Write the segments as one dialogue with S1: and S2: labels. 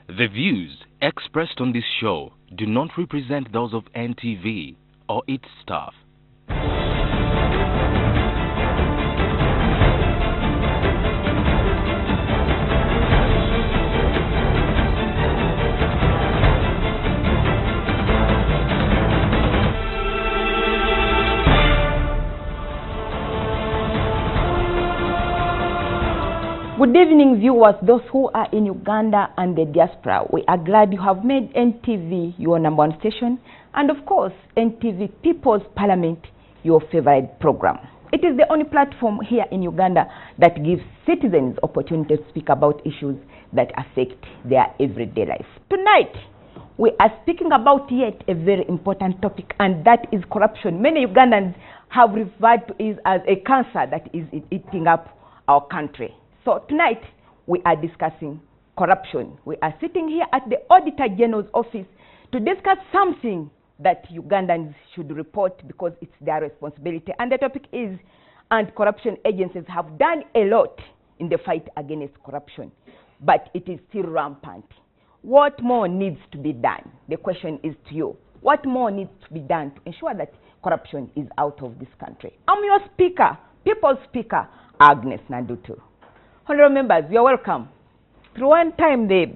S1: The views expressed on this show do not represent those of NTV or its staff.
S2: Good evening, viewers, those who are in Uganda and the diaspora. We are glad you have made NTV your number one station, and of course, NTV People's Parliament your favorite program. It is the only platform here in Uganda that gives citizens opportunity to speak about issues that affect their everyday life. Tonight, we are speaking about yet a very important topic, and that is corruption. Many Ugandans have referred to it as a cancer that is eating up our country. So tonight, we are discussing corruption. We are sitting here at the Auditor General's office to discuss something that Ugandans should report because it's their responsibility. And the topic is anti-corruption agencies have done a lot in the fight against corruption, but it is still rampant. What more needs to be done? The question is to you. What more needs to be done to ensure that corruption is out of this country? I'm your speaker, People's Speaker, Agnes Nandutu. Honorable members, you're welcome. Through one time, the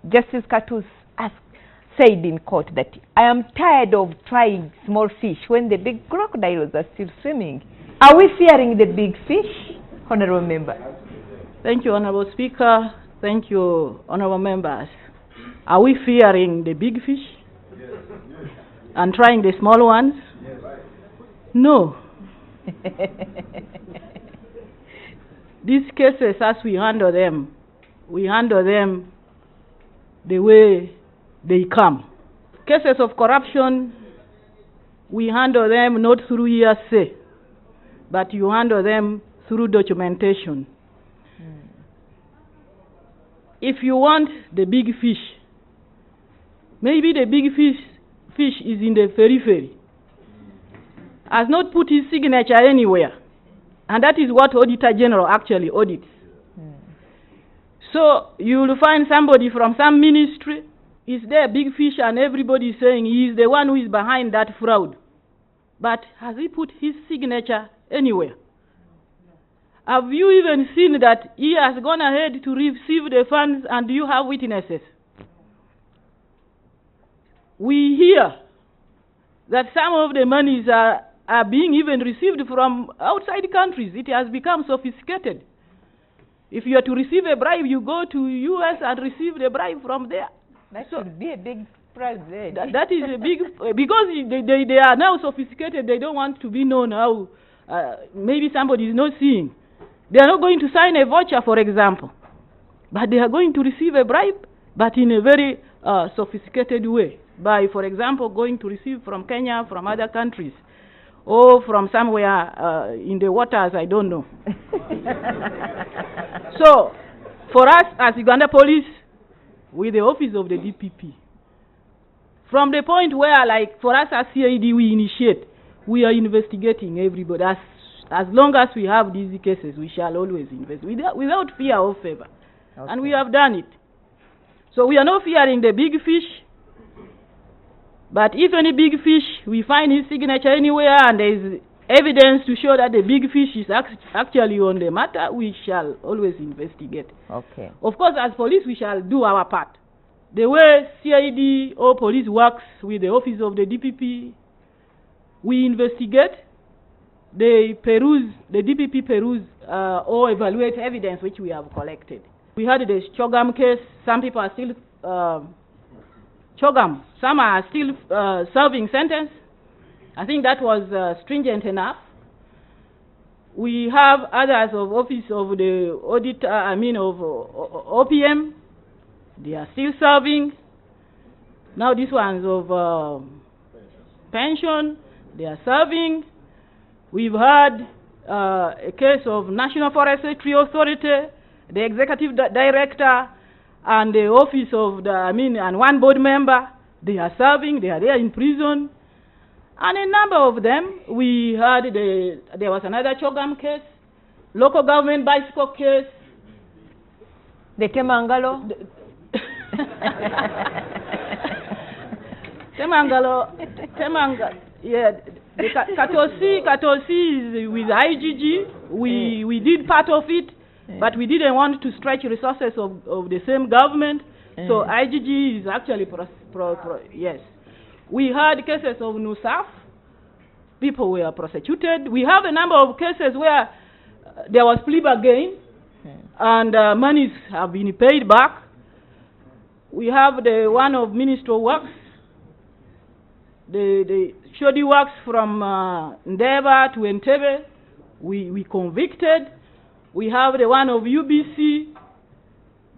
S2: Justice Katus said in court that I am tired of trying small fish when the big crocodiles are still swimming. Are we fearing the big fish, honorable member?
S3: Thank you, Honorable Speaker. Thank you, honorable members. Are we fearing the big fish and trying the small ones? No. These cases, as we handle them the way they come. Cases of corruption, we handle them not through hearsay, but you handle them through documentation. If you want the big fish, maybe the big fish is in the periphery, has not put his signature anywhere. And that is what Auditor General actually audits. So you will find somebody from some ministry, is there a big fish, and everybody is saying he is the one who is behind that fraud. But has he put his signature anywhere? Have you even seen that he has gone ahead to receive the funds, and do you have witnesses? We hear that some of the monies are being even received from outside countries. It has become sophisticated. If you are to receive a bribe, you go to US and receive the bribe from there.
S2: That should be a big prize there.
S3: That is a big, because they are now sophisticated, they don't want to be known how, maybe somebody is not seeing. They are not going to sign a voucher, for example, but they are going to receive a bribe, but in a very sophisticated way, by, for example, going to receive from Kenya, from other countries, or from somewhere in the waters, I don't know. So, for us as Uganda Police, with the office of the DPP, from the point where, like, for us as CID, we initiate, we are investigating everybody. As long as we have these cases, we shall always investigate, without fear or favor. Okay. And we have done it. So we are not fearing the big fish. But if any big fish, we find his signature anywhere and there is evidence to show that the big fish is actually on the matter, we shall always investigate.
S2: Okay.
S3: Of course, as police, we shall do our part. The way CID or police works with the office of the DPP, we investigate, the DPP peruse or evaluate evidence which we have collected. We had the Chogam case. Some people are still Chogam. Some are still serving sentence. I think that was stringent enough. We have others of office of the auditor, of OPM. They are still serving. Now these ones of pension, they are serving. We've had a case of National Forestry Authority, the executive director, and the office of and one board member. They are serving, they are there in prison. And a number of them, we had there was another Chogam case, local government bicycle case.
S2: The Temangalo?
S3: Yeah, the Katosi is with IGG. We did part of it, but we didn't want to stretch resources of the same government. So IGG is actually yes. We had cases of NUSAF. People were prosecuted. We have a number of cases where there was plea bargain, and monies have been paid back. We have the one of Ministry of Works, the shoddy works from Ndeba to Entebbe. We convicted. We have the one of UBC,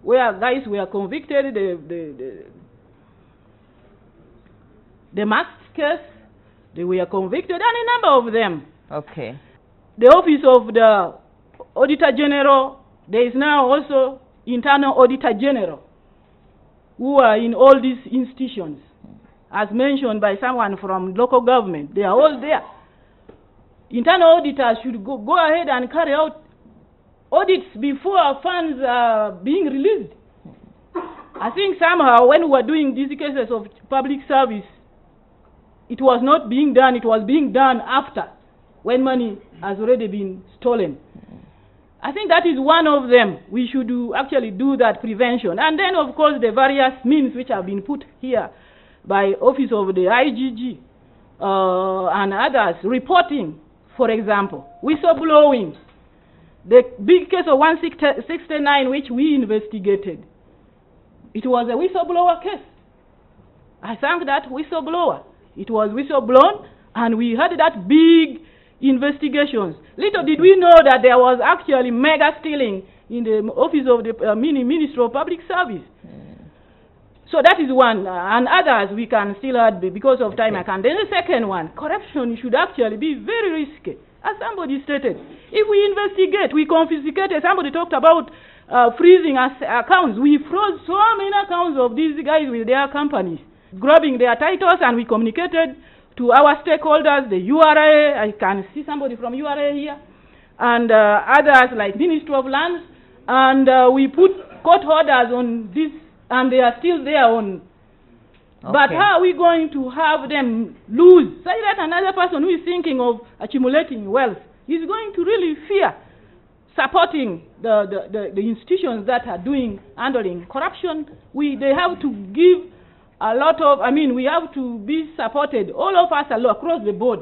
S3: where guys were convicted. The mask case, they were convicted, and a number of them.
S2: Okay. The
S3: office of the Auditor General, there is now also internal Auditor General who are in all these institutions. As mentioned by someone from local government, they are all there. Internal auditors should go ahead and carry out audits before funds are being released. I think somehow when we were doing these cases of public service, it was not being done, it was being done after, when money has already been stolen. I think that is one of them. We should actually do that prevention. And then, of course, the various means which have been put here by Office of the IGG and others, reporting, for example, whistleblowing. The big case of 169, which we investigated, it was a whistleblower case. I thank that whistleblower. It was whistleblown, and we had that big investigations. Little did we know that there was actually mega stealing in the office of the Ministry of Public Service. So that is one, and others we can still add because of time. I can. Then the second one, corruption should actually be very risky. As somebody stated, if we investigate, we confiscate. Somebody talked about freezing accounts. We froze so many accounts of these guys with their companies, grabbing their titles, and we communicated to our stakeholders, the URA. I can see somebody from URA here, and others like Ministry of Lands, and we put court orders on this, and they are still there on. Okay. But how are we going to have them lose? Say that another person who is thinking of accumulating wealth is going to really fear supporting the institutions that are handling corruption. They have to give a lot of, we have to be supported, all of us across the board,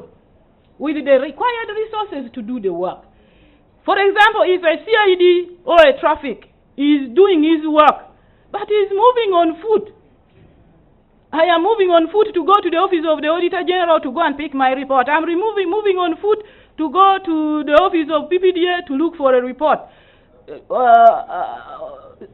S3: with the required resources to do the work. For example, if a CID or a traffic is doing his work, but is moving on foot, I am moving on foot to go to the office of the Auditor General to go and pick my report. I'm moving on foot to go to the office of PPDA to look for a report.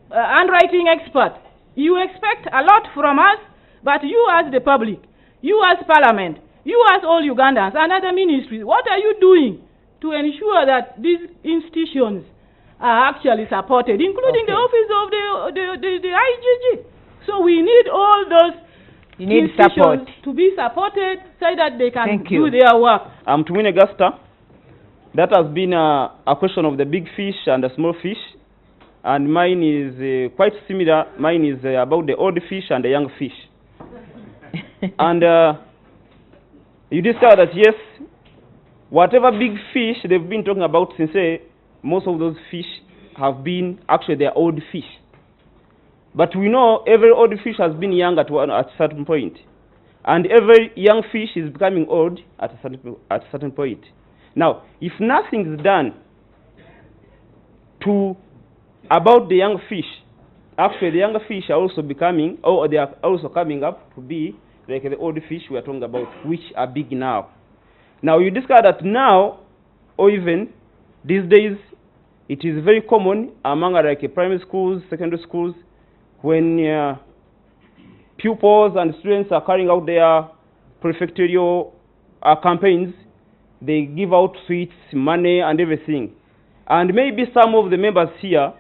S3: Handwriting expert. You expect a lot from us, but you as the public, you as Parliament, you as all Ugandans and other ministries, what are you doing to ensure that these institutions are actually supported, including the office of the IGG? So we need all those
S2: support
S3: to be supported so that they can do their work.
S4: Tumwine Augusta, that has been a question of the big fish and the small fish, and mine is quite similar. Mine is about the old fish and the young fish. And you discover that yes, whatever big fish they've been talking about since most of those fish have been actually their old fish. But we know every old fish has been young at a certain point. And every young fish is becoming old at a certain point. Now, if nothing is done about the young fish, actually the younger fish are also becoming, or they are also coming up to be like the old fish we are talking about, which are big now. Now, you discover that now, or even these days, it is very common among like primary schools, secondary schools, when pupils and students are carrying out their prefectorial campaigns, they give out sweets, money, and everything. And maybe some of the members here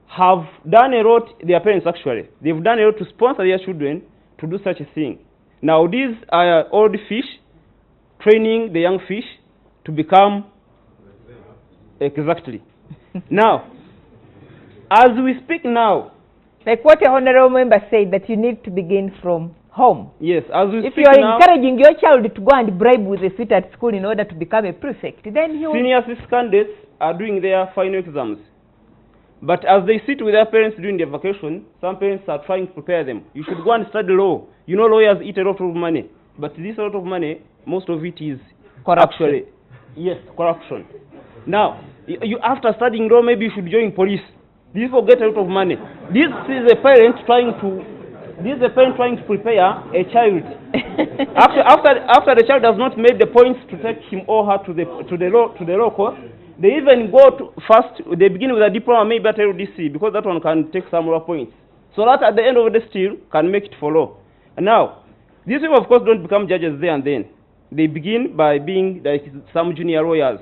S4: have done a lot, their parents actually, they've done a lot to sponsor their children to do such a thing. Now these are old fish training the young fish to become exactly. Now, as we speak now,
S2: Like what a honorable member said, that you need to begin from home.
S4: Yes, as we
S2: If
S4: speak
S2: you are
S4: now,
S2: encouraging your child to go and bribe with a seat at school in order to become a prefect, then he will...
S4: senior six candidates are doing their final exams. But as they sit with their parents during their vacation, some parents are trying to prepare them. You should go and study law. You know lawyers eat a lot of money. But this lot of money, most of it is
S2: Corruption.
S4: actually, yes, corruption. Now, you after studying law, maybe you should join police. These people get a lot of money. This is a parent trying to prepare a child. after the child has not made the points to take him or her to the law course, they even go to first. They begin with a diploma, maybe at LDC, because that one can take some more points. So that at the end of the still can make it for law. And now, these people of course don't become judges there and then. They begin by being like some junior lawyers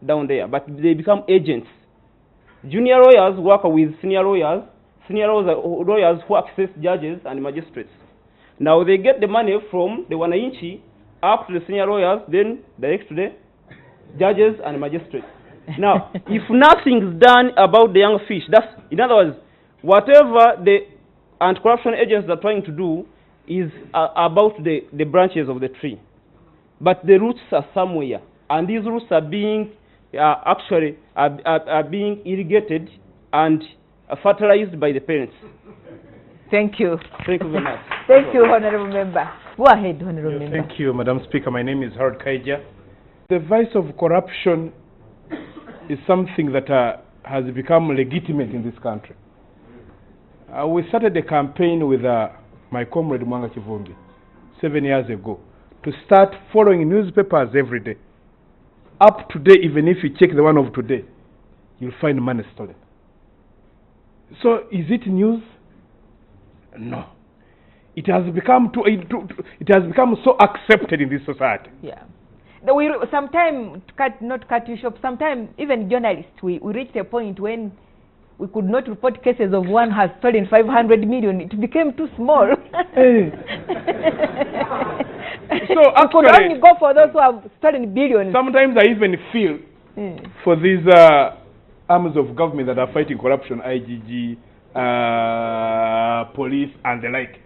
S4: down there, but they become agents. Junior lawyers work with senior lawyers. Senior lawyers who access judges and magistrates. Now they get the money from the wananchi up to the senior lawyers, then direct to the judges and magistrates. Now, if nothing's done about the young fish, that's, in other words, whatever the anti-corruption agents are trying to do is about the branches of the tree. But the roots are somewhere, and these roots are being actually being irrigated and fertilized by the parents.
S2: Thank you.
S4: Thank you very much.
S2: Thank you, Honorable Member. Go ahead, Honorable Member.
S5: Thank you, Madam Speaker. My name is Harold Kaija. The vice of corruption is something that has become legitimate in this country. We started a campaign with my comrade Mwanga Kivumbi 7 years ago to start following newspapers every day. Up to date, even if you check the one of today, you'll find money stolen. So is it news? No. It has become it has become so accepted in this society.
S2: Yeah. We sometimes, not cut you short, sometimes even journalists, we reached a point when we could not report cases of one has stolen 500 million. It became too small.
S5: Hey. So
S2: we could only go for those who have stolen billions.
S5: Sometimes I even feel for these arms of government that are fighting corruption, IGG, police and the like.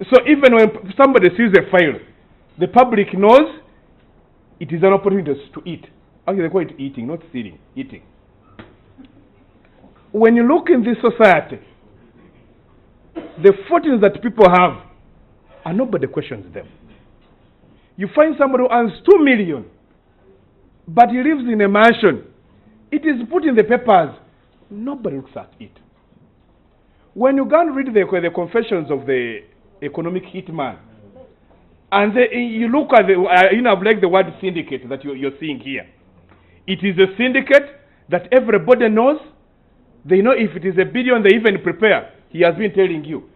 S5: So even when somebody sees a file, the public knows it is an opportunity to eat. Actually, they call it eating, not stealing, eating. When you look in this society, the fortunes that people have, and nobody questions them. You find somebody who earns 2 million, but he lives in a mansion. It is put in the papers. Nobody looks at it. When you go and read the confessions of the economic hitman, and you look at the, like the word syndicate that you're seeing here. It is a syndicate that everybody knows. They know if it is a billion, they even prepare. He has been telling you.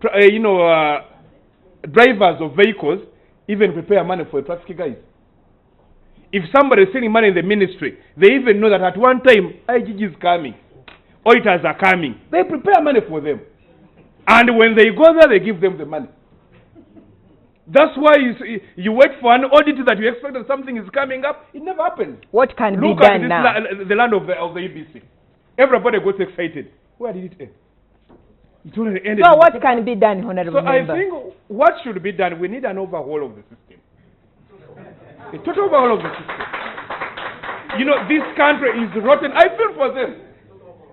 S5: Drivers of vehicles even prepare money for traffic guys. If somebody is stealing money in the ministry, they even know that at one time, IGG is coming. Auditors are coming. They prepare money for them. And when they go there, they give them the money. That's why you wait for an audit that you expect that something is coming up. It never happens.
S2: What can
S5: Look
S2: be done
S5: at
S2: now?
S5: the land of the EBC. Everybody gets excited. Where did it end? It only ended.
S2: So what can be done, Honorable Member?
S5: I think what should be done, we need an overhaul of the system. A total overhaul of the system. This country is rotten. I feel for them.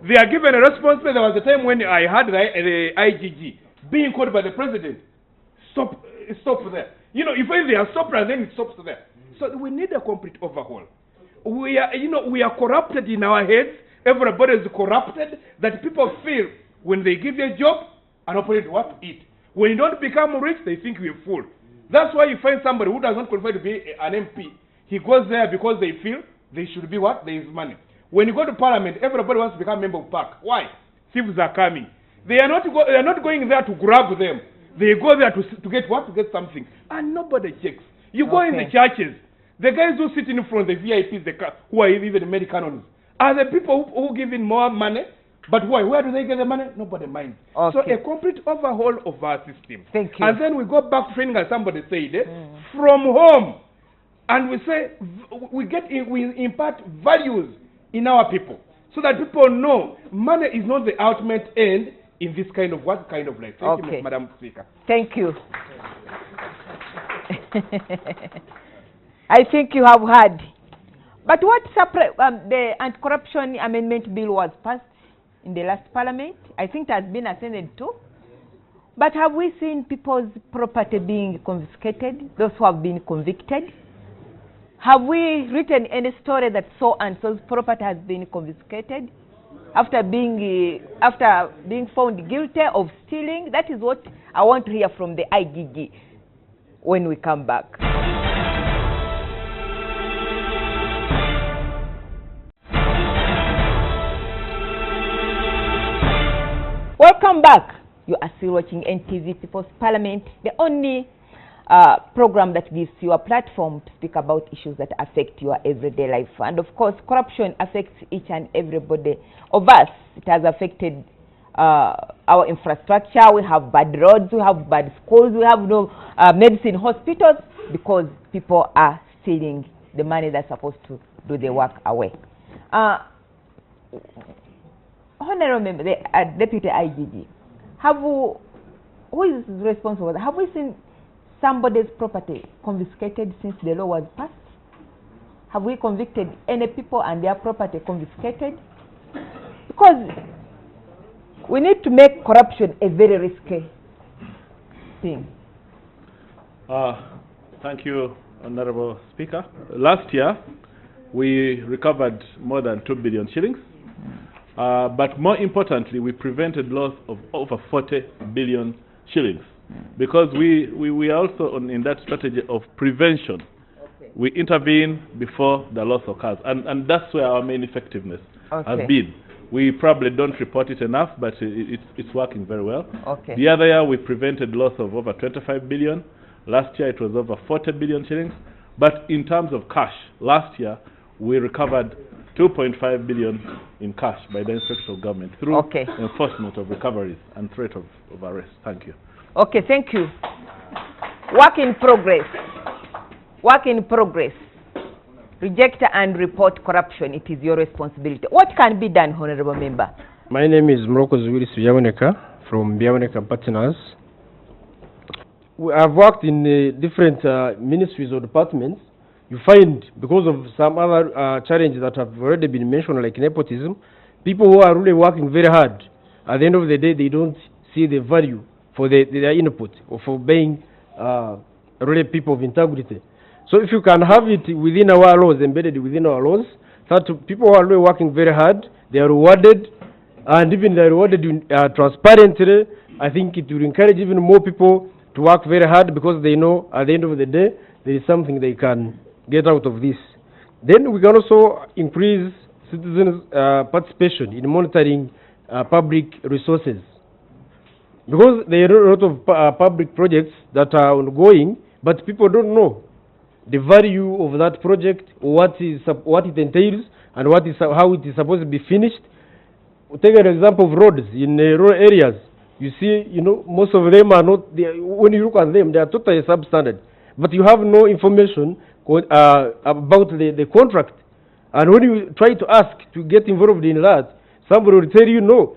S5: They are given a responsibility. There was a time when I had the IGG being called by the president. Stop there. If they are stopped, then it stops there. So we need a complete overhaul. We are corrupted in our heads. Everybody is corrupted that people feel when they give you a job, an opportunity what to eat. When you don't become rich, they think you're a fool. That's why you find somebody who does not qualify to be an MP. He goes there because they feel they should be what? There is money. When you go to parliament, everybody wants to become a member of PAC. Why? Civils are coming. They are not going there to grab them. They go there to get what? To get something. And nobody checks. You go in the churches. The guys who sit in front, the VIPs, who are even Americans, are the people who give in more money. But why? Where do they get the money? Nobody minds. Okay. So a complete overhaul of our system.
S2: Thank you.
S5: And then we go back to training, as somebody said, from home. And we say, we impart values in our people. So that people know money is not the ultimate end. in this kind of what kind of life. Thank
S2: Okay.
S5: you, Madam Speaker.
S2: Thank you. I think you have heard. But what the Anti-Corruption Amendment Bill was passed in the last Parliament. I think it has been ascended too. But have we seen people's property being confiscated, those who have been convicted? Have we written any story that so and so's property has been confiscated after being found guilty of stealing? That is what I want to hear from the IGG when we come back. Welcome back. You are still watching NTV People's Parliament, the only program that gives you a platform to speak about issues that affect your everyday life. And of course, corruption affects each and everybody of us. It has affected our infrastructure. We have bad roads, we have bad schools, we have no medicine hospitals because people are stealing the money that's supposed to do the work away. Honorable Member, the Deputy IGG, who is responsible? Have we seen somebody's property confiscated since the law was passed? Have we convicted any people and their property confiscated? Because we need to make corruption a very risky thing.
S6: Thank you, Honorable Speaker. Last year, we recovered more than 2 billion shillings. But more importantly, we prevented loss of over 40 billion shillings. Because we are also in that strategy of prevention. Okay. We intervene before the loss occurs. And that's where our main effectiveness has been. We probably don't report it enough, but it's working very well.
S2: Okay.
S6: The other year, we prevented loss of over 25 billion. Last year, it was over 40 billion shillings. But in terms of cash, last year, we recovered 2.5 billion in cash by the Inspector of Government through enforcement of recoveries and threat of arrest. Thank you.
S2: Okay, thank you. Work in progress. Work in progress. Reject and report corruption. It is your responsibility. What can be done, Honorable Member?
S7: My name is Mrokoz Willis Biaboneka from Biaboneka Partners. I've worked in different ministries or departments. You find, because of some other challenges that have already been mentioned, like nepotism, people who are really working very hard, at the end of the day, they don't see the value for their input or for being really people of integrity. So if you can have it within our laws, embedded within our laws, that people who are really working very hard, they are rewarded, and even they are rewarded transparently, I think it will encourage even more people to work very hard because they know at the end of the day, there is something they can get out of this. Then we can also increase citizens' participation in monitoring public resources. Because there are a lot of public projects that are ongoing, but people don't know the value of that project, what it entails, and how it is supposed to be finished. We'll take an example of roads in rural areas. You see, most of them are not, when you look at them, they are totally substandard. But you have no information about the contract. And when you try to ask to get involved in that, somebody will tell you, no,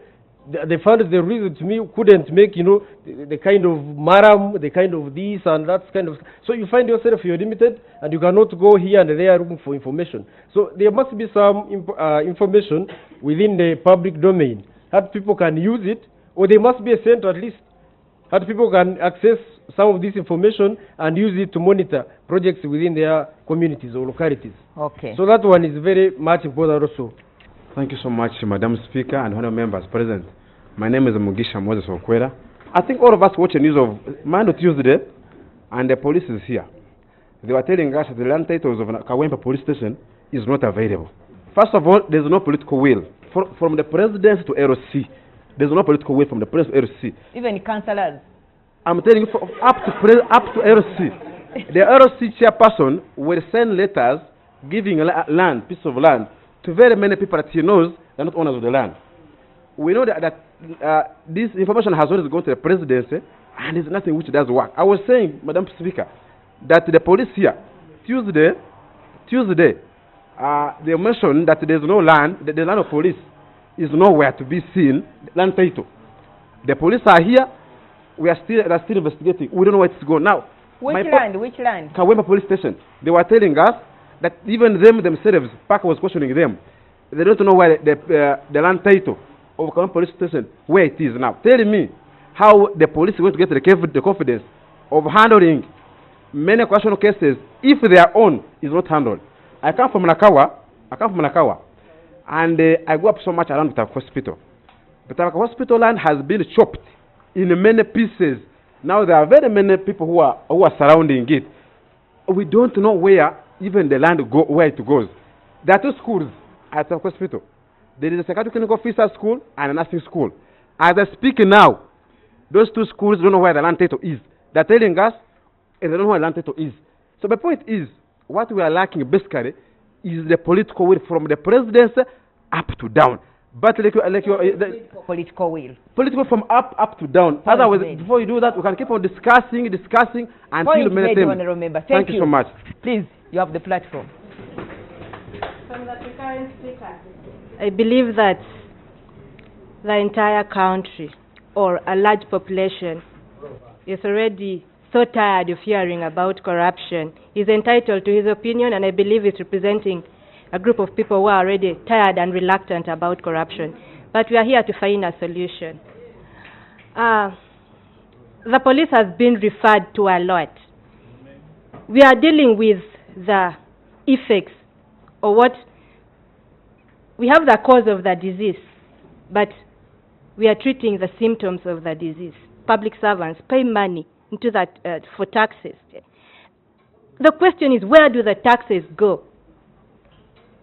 S7: the funds they released to me couldn't make, the kind of maram, the kind of this and that kind of. So you find yourself, you're limited, and you cannot go here and there looking for information. So there must be some information within the public domain that people can use it, or there must be a center at least that people can access some of this information and use it to monitor projects within their communities or localities.
S2: Okay.
S7: So that one is very much important also.
S8: Thank you so much, Madam Speaker and honourable members present. My name is Mugisha Moses Okwera. I think all of us watch the news of Monday, Tuesday, and the police is here. They were telling us that the land titles of Kawempa police station is not available. First of all, there's no political will. From the president to LC, there's no political will from the president to LC.
S2: Even councillors. I'm
S8: telling you, up to LC. The LC chairperson will send letters giving land, piece of land, to very many people that he knows they're not owners of the land. We know that this information has always gone to the presidency, and there's nothing which does work. I was saying, Madam Speaker, that the police here, Tuesday, they mentioned that there's no land, the land of police is nowhere to be seen, land title. The police are here. They're still investigating. We don't know where it's going now.
S2: Which land? Which land?
S8: Kawemba police station. They were telling us that even themselves, Parker was questioning them. They don't know where the land title of Kawemba police station, where it is now. Telling me how the police is going to get the confidence of handling many correctional cases if their own is not handled. I come from Nakawa, and I grew up so much around the hospital. But our hospital land has been chopped in many pieces. Now there are very many people who are surrounding it. We don't know where even the land where it goes. There are two schools at the hospital. There is a psychiatric clinical officer school and a nursing school. As I speak now, those two schools don't know where the land title is. They're telling us, and they don't know where the land title is. So the point is, what we are lacking basically is the political will from the presidency up to down. But
S2: Political will.
S8: Political from up to down. Otherwise, before you do that, we can keep on discussing until many times.
S2: Honorable Member.
S8: Thank you so much.
S2: Please, you have the platform.
S9: From the current speaker, I believe that the entire country or a large population is already so tired of hearing about corruption. He's entitled to his opinion, and I believe he's representing a group of people who are already tired and reluctant about corruption. But we are here to find a solution. The police has been referred to a lot. We are dealing with the effects, or what we have the cause of the disease, but we are treating the symptoms of the disease. Public servants pay money into that for taxes. The question is, where do the taxes go?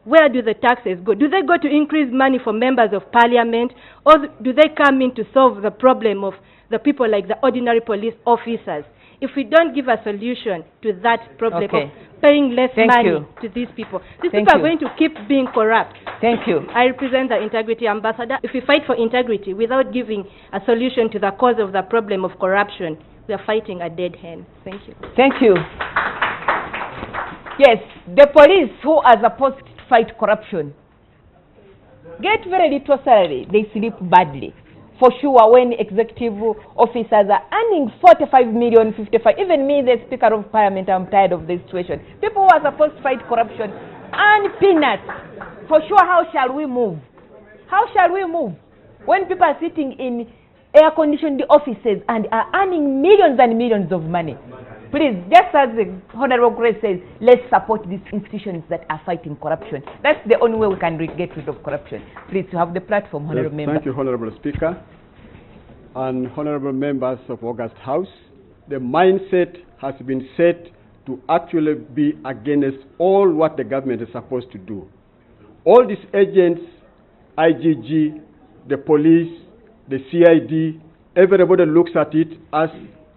S9: Where do the taxes go? Do they go to increase money for members of parliament, or do they come in to solve the problem of the people like the ordinary police officers? If we don't give a solution to that problem of paying less money to these people are going to keep being corrupt.
S2: Thank you.
S9: I represent the Integrity Ambassador. If we fight for integrity without giving a solution to the cause of the problem of corruption, we are fighting a dead hand. Thank you.
S2: Thank you. Yes, the police who are supposed to fight corruption get very little salary. They sleep badly. For sure, when executive officers are earning 45 million, 55, even me, the Speaker of Parliament, I'm tired of this situation. People who are supposed to fight corruption earn peanuts. For sure, how shall we move? How shall we move? When people are sitting in air-conditioned offices and are earning millions and millions of money. Please, just as the Honorable Grace says, let's support these institutions that are fighting corruption. That's the only way we can get rid of corruption. Please, you have the platform, Honorable Member.
S10: Thank you, Honorable Speaker. And Honorable Members of August House, the mindset has been set to actually be against all what the government is supposed to do. All these agents, IGG, the police, the CID, everybody looks at it as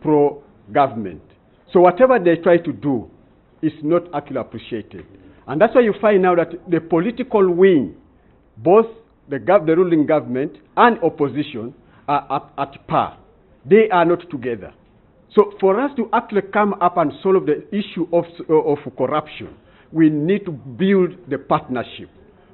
S10: pro-government. So whatever they try to do is not actually appreciated. And that's why you find now that the political wing, both the ruling government and opposition, are at par. They are not together. So for us to actually come up and solve the issue of corruption, we need to build the partnership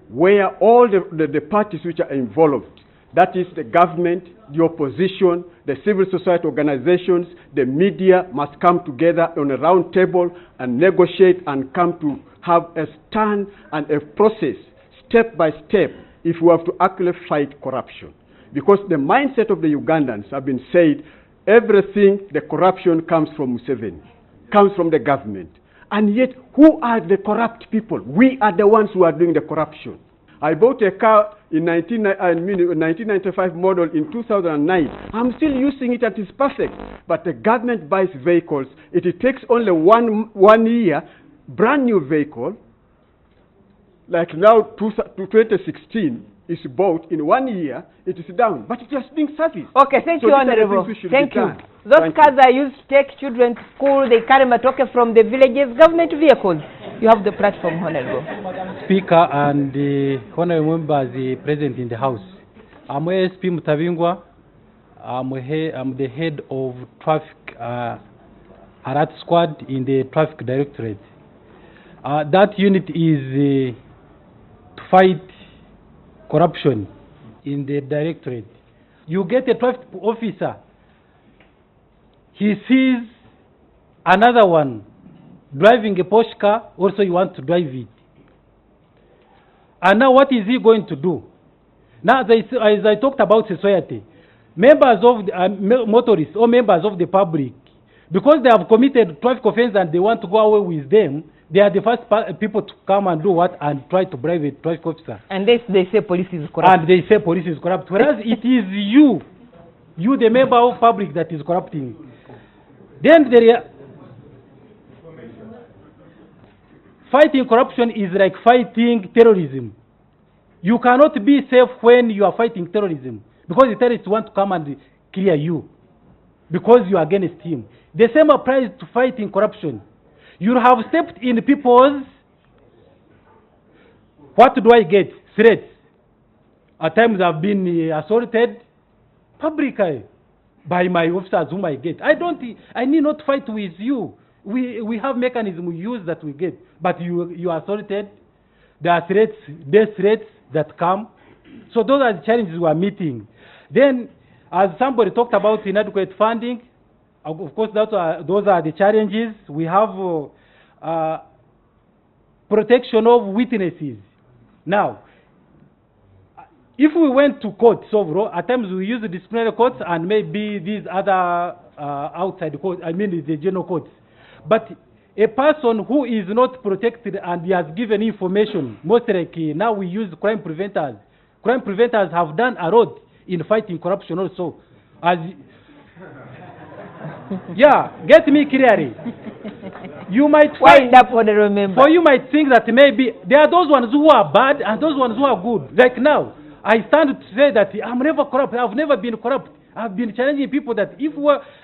S10: where all the parties which are involved, that is the government, the opposition, the civil society organizations, the media must come together on a round table and negotiate and come to have a stand and a process, step by step, if we have to actually fight corruption. Because the mindset of the Ugandans have been said, everything, the corruption comes from Museveni, comes from the government. And yet, who are the corrupt people? We are the ones who are doing the corruption. I bought a car in 1995 model in 2009. I'm still using it and it's perfect. But the government buys vehicles. It takes only one year, brand new vehicle, like now 2016, is bought in 1 year, it is down. But it is being serviced.
S2: Okay, thank you, Honorable. Thank you. Those cars are used to take children to school. They carry matoke from the villages, government vehicles. You have the platform, Honorable.
S11: Speaker and the Honorable members present in the House. I'm ASP Mutabingwa. I'm the head of traffic alert squad in the traffic directorate. That unit is to fight corruption in the directorate. you get a traffic officer, he sees another one driving a Porsche car, also you want to drive it. And now what is he going to do? Now, as I talked about society, members of the, motorists or members of the public, because they have committed traffic offense and they want to go away with them, they are the first people to come and do what? And try to bribe a traffic officer.
S2: And they say police is corrupt.
S11: And they say police is corrupt. Whereas it is you, the member of public, that is corrupting. Then fighting corruption is like fighting terrorism. You cannot be safe when you are fighting terrorism, because the terrorists want to come and clear you because you are against him. The same applies to fighting corruption. You have stepped in people's, what do I get? Threats. At times I've been assaulted publicly by my officers whom I get. I need not fight with you. We have mechanism we use that we get. But you are assaulted. There are threats, death threats that come. So those are the challenges we are meeting. Then, as somebody talked about inadequate funding, of course, those are the challenges. We have protection of witnesses. Now, if we went to courts overall, at times we use the disciplinary courts and maybe these other outside courts, I mean the general courts. But a person who is not protected and he has given information, most likely now we use crime preventers. Crime preventers have done a lot in fighting corruption also. Yeah, get me clearly. You might find
S2: up for the remember.
S11: For you might think that maybe there are those ones who are bad and those ones who are good. Like now, I stand to say that I'm never corrupt. I've never been corrupt. I've been challenging people that if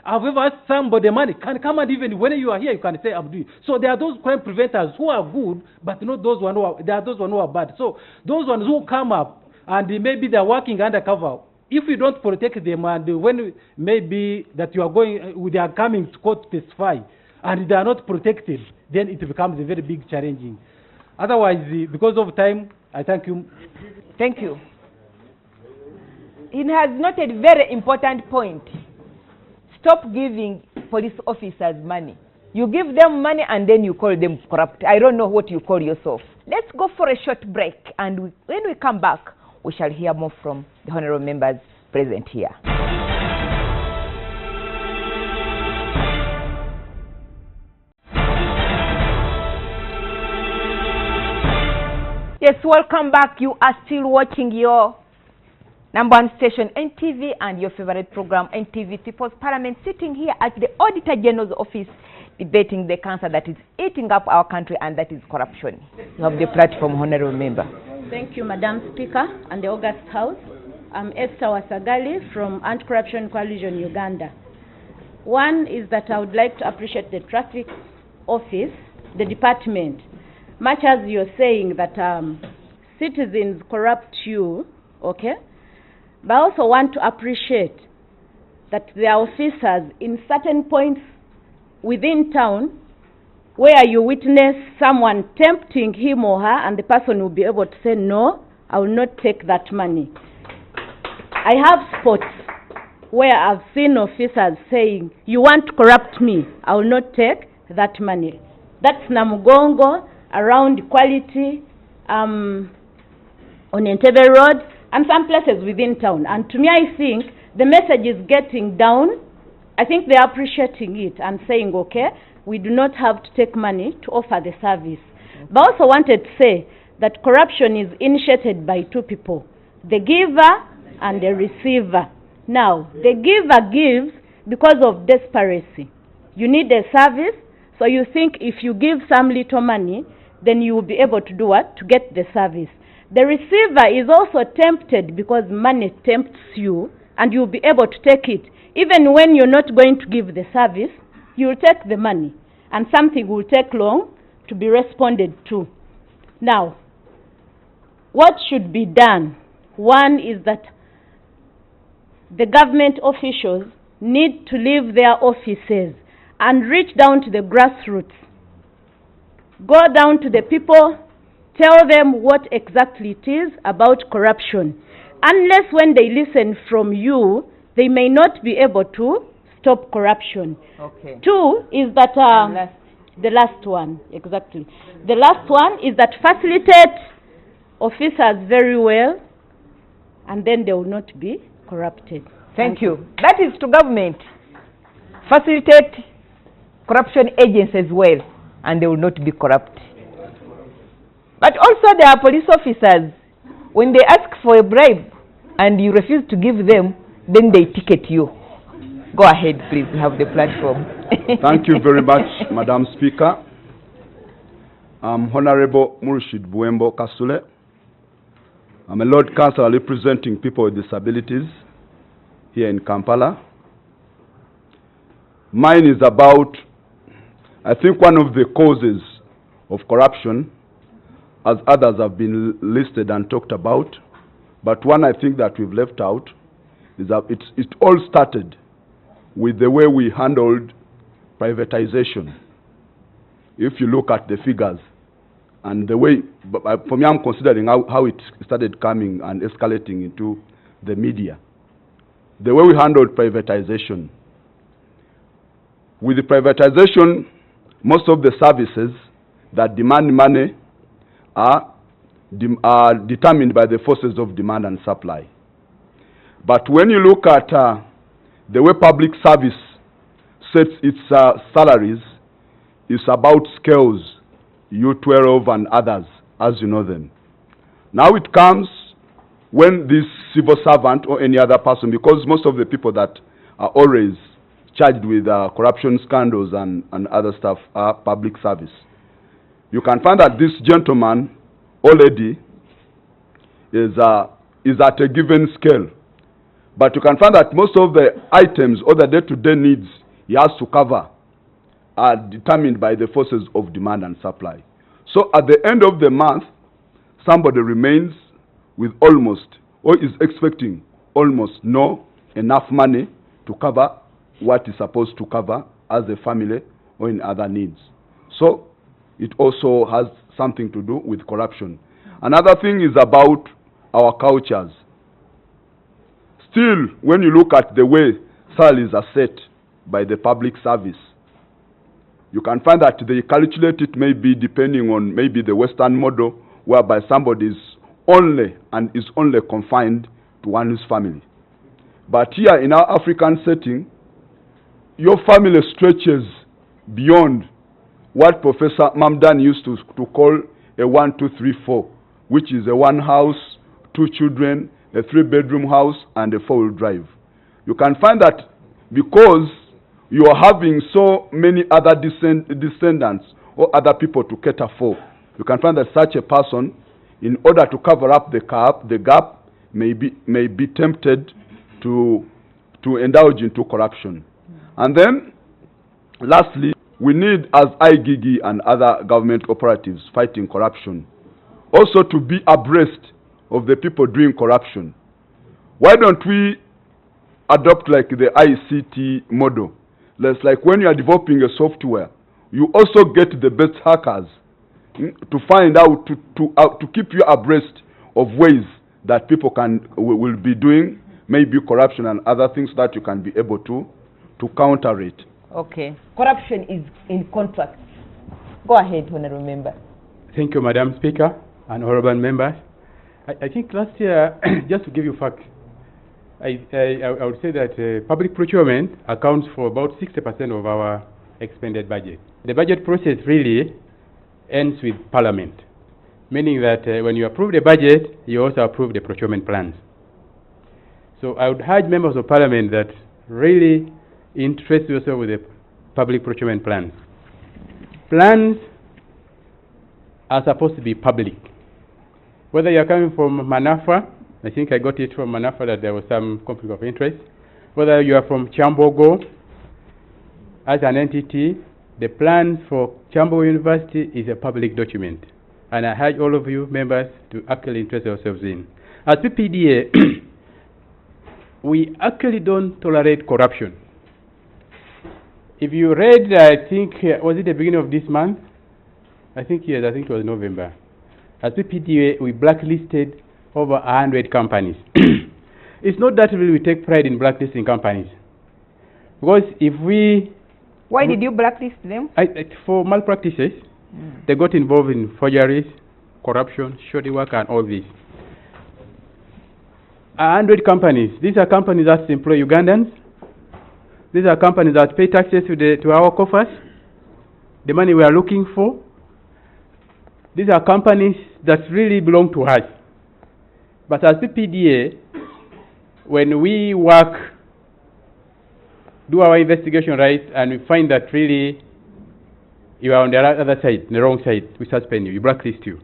S11: I've ever asked somebody money, can come and even when you are here, you can say I'm doing. So there are those crime preventers who are good, but not those ones there are those ones who are bad. So those ones who come up and maybe they're working undercover. If you don't protect them and when maybe that you are going, they are coming to court to testify and they are not protected, then it becomes a very big challenging. Otherwise, because of time, I thank you.
S2: Thank you. He has noted a very important point. Stop giving police officers money. You give them money and then you call them corrupt. I don't know what you call yourself. Let's go for a short break, and when we come back, we shall hear more from the honorable members present here. Yes, welcome back. You are still watching your number one station, NTV, and your favorite program, NTV People's Parliament, sitting here at the Auditor General's office, debating the cancer that is eating up our country, and that is corruption. You have the platform, honorable member.
S12: Thank you, Madam Speaker and the August House. I'm Esther Wasagali from Anti-Corruption Coalition Uganda. One is that I would like to appreciate the traffic office, the department. Much as you're saying that citizens corrupt you, okay? But I also want to appreciate that there are officers in certain points within town where you witness someone tempting him or her, and the person will be able to say, no, I will not take that money. I have spots where I've seen officers saying, you want to corrupt me, I will not take that money. That's Namugongo, around Quality, on Entebbe Road, and some places within town. And to me, I think the message is getting down. I think they're appreciating it and saying, okay, we do not have to take money to offer the service. But I also wanted to say that corruption is initiated by two people, the giver and the receiver. Now, the giver gives because of desperation. You need a service, so you think if you give some little money, then you will be able to do what? To get the service. The receiver is also tempted because money tempts you, and you'll be able to take it. Even when you're not going to give the service, you'll take the money, and something will take long to be responded to. Now, what should be done? One is that the government officials need to leave their offices and reach down to the grassroots. Go down to the people, tell them what exactly it is about corruption. unless when they listen from you, they may not be able to stop corruption.
S2: Okay.
S12: Two is that the last one, exactly. The last one is that facilitate officers very well, and then they will not be corrupted.
S2: Thank you. That is to government. Facilitate corruption agents as well, and they will not be corrupt. But also there are police officers, when they ask for a bribe and you refuse to give them, then they ticket you. Go ahead, please, you have the platform.
S13: Thank you very much, Madam Speaker. I'm Honorable Murshid Buembo Kasule. I'm a Lord Councillor representing people with disabilities here in Kampala. Mine is about, I think, one of the causes of corruption, as others have been listed and talked about, but one I think that we've left out is that it all started with the way we handled privatization. If you look at the figures and the way, for me, I'm considering how it started coming and escalating into the media. The way we handled privatization. With the privatization, most of the services that demand money are determined by the forces of demand and supply. But when you look at the way public service sets its salaries, it's about scales, U12 and others, as you know them. Now it comes when this civil servant or any other person, because most of the people that are always charged with corruption scandals and other stuff are public service. You can find that this gentleman already is at a given scale. But you can find that most of the items or the day-to-day needs he has to cover are determined by the forces of demand and supply. So at the end of the month, somebody remains with almost, or is expecting almost no enough money to cover what is supposed to cover as a family or in other needs. So it also has something to do with corruption. Another thing is about our cultures. Still, when you look at the way salaries are set by the public service, you can find that they calculate it maybe depending on maybe the Western model, whereby somebody is only confined to one's family. But here in our African setting, your family stretches beyond what Professor Mamdan used to call a 1, 2, 3, 4, which is a 1 house, 2 children, a 3-bedroom house, and a 4-wheel drive. You can find that because you are having so many other descendants or other people to cater for, you can find that such a person, in order to cover up the gap, may be tempted to indulge into corruption. And then, lastly, we need, as IGIGI and other government operatives fighting corruption, also to be abreast of the people doing corruption. Why don't we adopt like the ICT model? Less like when you are developing a software, you also get the best hackers to find out, to keep you abreast of ways that people will be doing, maybe corruption and other things, that you can be able to counter it.
S2: Okay. Corruption is in contracts. Go ahead, Honorable Member.
S11: Thank you, Madam Speaker and honorable members. I think last year, just to give you facts, I would say that public procurement accounts for about 60% of our expended budget. The budget process really ends with Parliament, meaning that when you approve the budget, you also approve the procurement plans. So I would urge members of Parliament that really interest yourself with the public procurement plans. Plans are supposed to be public. Whether you're coming from Manafa, I think I got it from Manafa that there was some conflict of interest. Whether you are from Chambogo, as an entity, the plans for Chambogo University is a public document. And I urge all of you members to actually interest yourselves in. As PPDA, we actually don't tolerate corruption. If you read, I think, was it the beginning of this month? I think, yes, I think it was November. As PPDA, we blacklisted over 100 companies.
S14: it's not that really we take pride in blacklisting companies. Because if we...
S2: Why did you blacklist them?
S14: For malpractices, they got involved in forgeries, corruption, shoddy work, and all this. 100 companies. These are companies that employ Ugandans. These are companies that pay taxes to our coffers. The money we are looking for. These are companies that really belong to us. But as the PDA, when we work, do our investigation right, and we find that really you are on the other side, the wrong side, we suspend you, we blacklist you.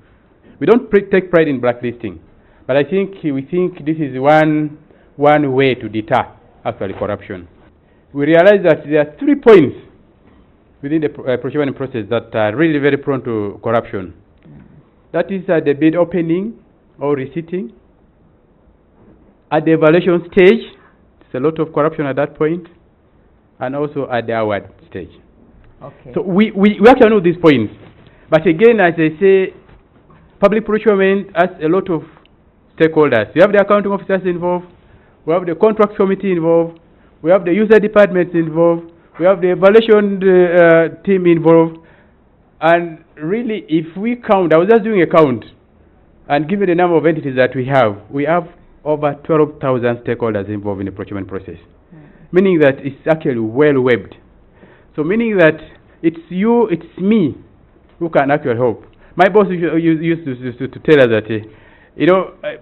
S14: We don't take pride in blacklisting, but I think we think this is one way to deter actually corruption. We realize that there are 3 points within the procurement process that are really very prone to corruption. That is at the bid opening or receipting. At the evaluation stage, there's a lot of corruption at that point, and also at the award stage.
S2: Okay.
S14: So we actually know these points. But again, as I say, public procurement has a lot of stakeholders. We have the accounting officers involved, we have the contracts committee involved, we have the user departments involved, we have the evaluation team involved, and really if we count, I was just doing a count, and given the number of entities that we have over 12,000 stakeholders involved in the procurement process. Meaning that it's actually well-webbed. So meaning that it's you, it's me who can actually help. My boss used to tell us that,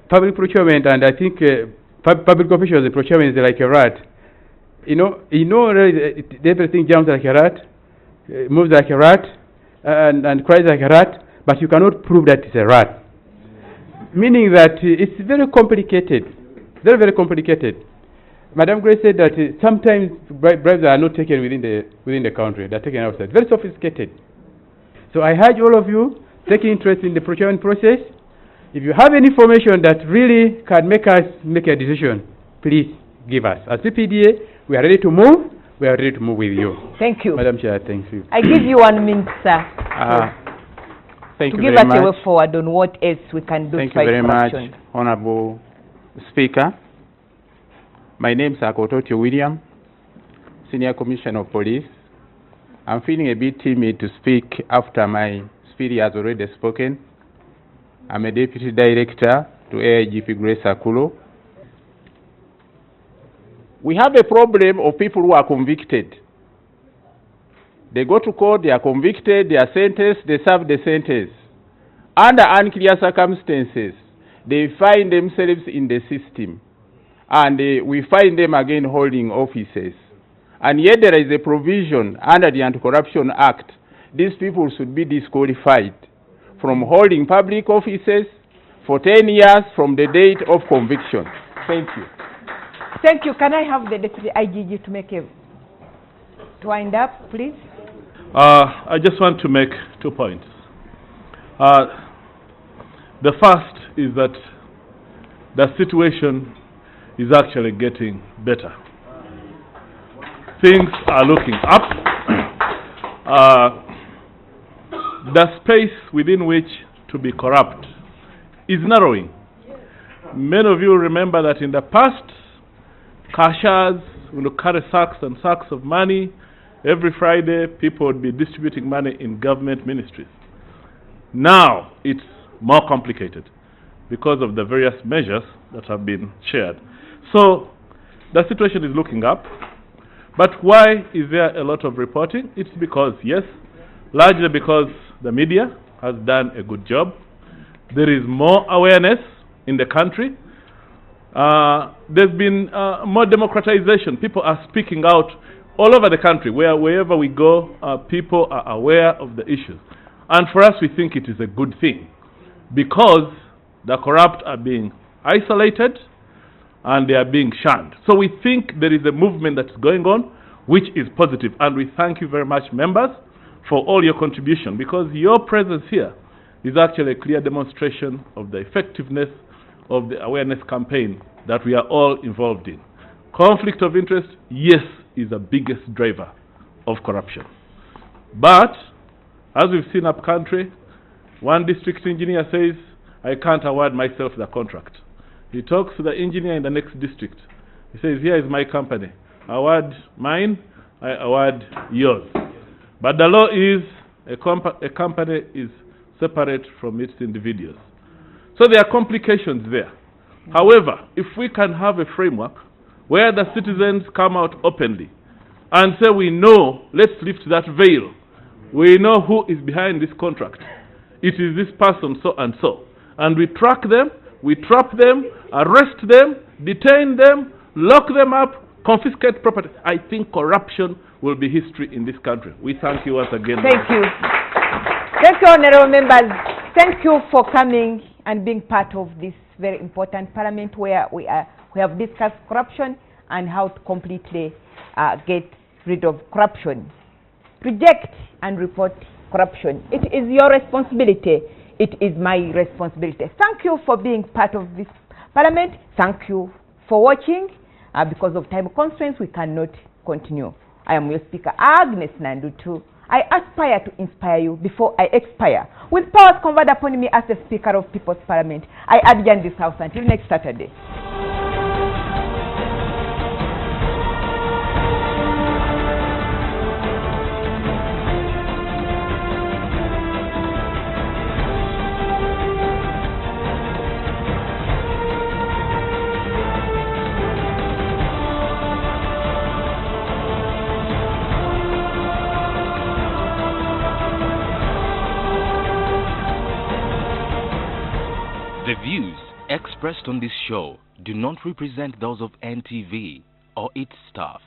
S14: public procurement, and I think public officials in procurement is like a rat. Everything jumps like a rat, moves like a rat, and cries like a rat, but you cannot prove that it's a rat. Meaning that it's very complicated, very, very complicated. Madam Grace said that sometimes bribes are not taken within the country, they're taken outside. Very sophisticated. So I urge all of you, take interest in the procurement process. If you have any information that really can make us make a decision, please give us. As CPDA, we are ready to move. We are ready to move with you.
S2: Thank you.
S14: Madam Chair, thank you.
S2: I give you 1 minute, sir.
S15: Thank you
S2: to give
S15: very
S2: us a way
S15: much.
S2: forward on what else we can do
S15: Thank
S2: to
S15: you
S2: fight
S15: very
S2: corruption.
S15: much, Honorable Speaker. My name is Akototio William, Senior Commissioner of Police. I'm feeling a bit timid to speak after my spirit has already spoken. I'm a Deputy Director to AIGP Grace Akulo. We have a problem of people who are convicted. They go to court, they are convicted, they are sentenced, they serve the sentence. Under unclear circumstances, they find themselves in the system. And we find them again holding offices. And yet there is a provision under the Anti-Corruption Act. These people should be disqualified from holding public offices for 10 years from the date of conviction. Thank you.
S2: Thank you. Can I have the Deputy IGG to make to wind up, please?
S6: I just want to make 2 points. The first is that the situation is actually getting better. Things are looking up. The space within which to be corrupt is narrowing. Many of you remember that in the past, cashiers would carry sacks and sacks of money. Every Friday, people would be distributing money in government ministries. Now, it's more complicated because of the various measures that have been shared. So, the situation is looking up. But why is there a lot of reporting? It's because, yes, largely because the media has done a good job. There is more awareness in the country. There's been more democratization. People are speaking out all over the country. Wherever we go, people are aware of the issues. And for us, we think it is a good thing because the corrupt are being isolated and they are being shunned. So we think there is a movement that's going on which is positive. And we thank you very much, members, for all your contribution, because your presence here is actually a clear demonstration of the effectiveness of the awareness campaign that we are all involved in. Conflict of interest, yes, is the biggest driver of corruption. But, as we've seen up country, one district engineer says, I can't award myself the contract. He talks to the engineer in the next district. He says, here is my company. Award mine, I award yours. But the law is a company is separate from its individuals. So there are complications there. However, if we can have a framework where the citizens come out openly and say, we know, let's lift that veil. We know who is behind this contract. It is this person, so and so. And we track them, we trap them, arrest them, detain them, lock them up, confiscate property. I think corruption will be history in this country. We thank you once again.
S2: Thank you. Thank you, honorable members. Thank you for coming and being part of this very important parliament where we have discussed corruption and how to completely get rid of corruption. Reject and report corruption. It is your responsibility. It is my responsibility. Thank you for being part of this parliament. Thank you for watching. Because of time constraints, we cannot continue. I am your speaker, Agnes Nandutu. I aspire to inspire you before I expire. With powers conferred upon me as the Speaker of People's Parliament, I adjourn this House until next Saturday.
S1: The views expressed on this show do not represent those of NTV or its staff.